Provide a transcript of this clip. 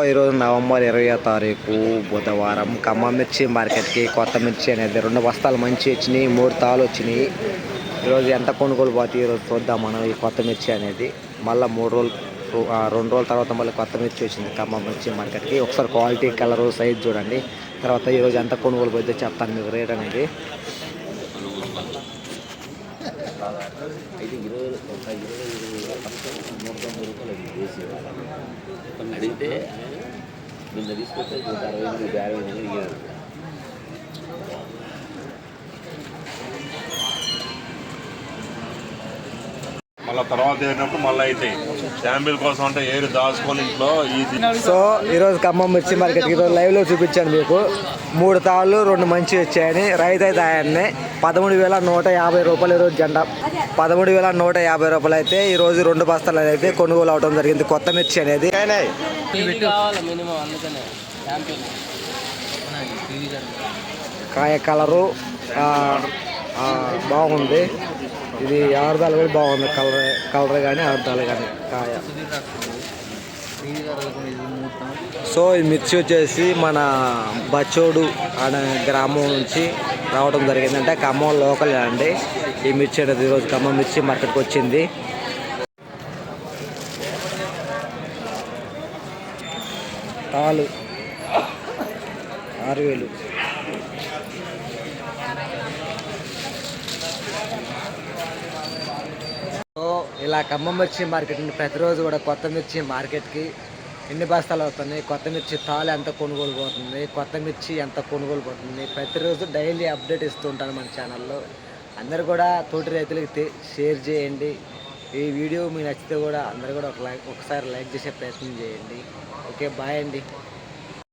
ఈరోజు నవంబర్ 20వ తారీఖు బుధవారం ఖమ్మం మిర్చి మార్కెట్కి కొత్త మిర్చి అనేది 2 బస్తాలు మంచి వచ్చినాయి, 3 తాళ్ళు వచ్చినాయి. ఈరోజు ఎంత కొనుగోలు పోతాయి ఈరోజు చూద్దాం మనం. ఈ కొత్త మిర్చి అనేది మళ్ళీ 2 రోజుల తర్వాత మళ్ళీ కొత్త మిర్చి వచ్చింది ఖమ్మం మిర్చి మార్కెట్కి. ఒకసారి క్వాలిటీ, కలరు, సైజ్ చూడండి. తర్వాత ఈరోజు ఎంత కొనుగోలు పోతే చెప్తాను మీకు రేట్ అనేది. అడిగితే నిన్న తీసుకొస్తే 160 మళ్ళీ తర్వాత ఏరినప్పుడు మళ్ళీ అయితే శాంపిల్ కోసం అంటే ఏరు దాచుకొని ఇంట్లో ఈజీ. సో ఈరోజు ఖమ్మం మిర్చి మార్కెట్కి ఈరోజు లైవ్లో చూపించాను మీకు. 3 తాళ్ళు 2 మంచి వచ్చాయని. రైతు అయితే ఆయన్ని 13,150 రూపాయలు ఈరోజు జెండా. 13,150 రూపాయలు అయితే ఈరోజు 2 బస్తాలు అయితే కొనుగోలు అవడం జరిగింది కొత్త మిర్చి అనేది. కాయ కలరు బాగుంది. ఇది ఆరుదాలు కూడా బాగుంది. కలర్ కానీ ఆరుదాలు కానీ కాయ. సో ఈ మిర్చి వచ్చేసి మన బచ్చోడు అనే గ్రామం నుంచి రావడం జరిగిందంటే ఖమ్మం లోకల్ అండి. ఈ మిర్చి అనేది ఈరోజు ఖమ్మం మిర్చి మార్కెట్కి వచ్చింది. తాళ్ళు 6,000. సో ఇలా ఖమ్మం మిర్చి మార్కెట్ నుండి ప్రతిరోజు కూడా కొత్త మిర్చి మార్కెట్కి ఎన్ని బస్తాలు అవుతున్నాయి, కొత్త మిర్చి తాళ్ళు ఎంత కొనుగోలు పోతుంది, కొత్త మిర్చి ఎంత కొనుగోలు పోతుంది, ప్రతిరోజు డైలీ అప్డేట్ ఇస్తూ ఉంటాను మన ఛానల్లో. అందరు కూడా తోటి రైతులకి షేర్ చేయండి. ఈ వీడియో మీకు నచ్చితే కూడా అందరు కూడా ఒకసారి లైక్ చేసే ప్రయత్నం చేయండి. ఓకే, బాయ్ అండి.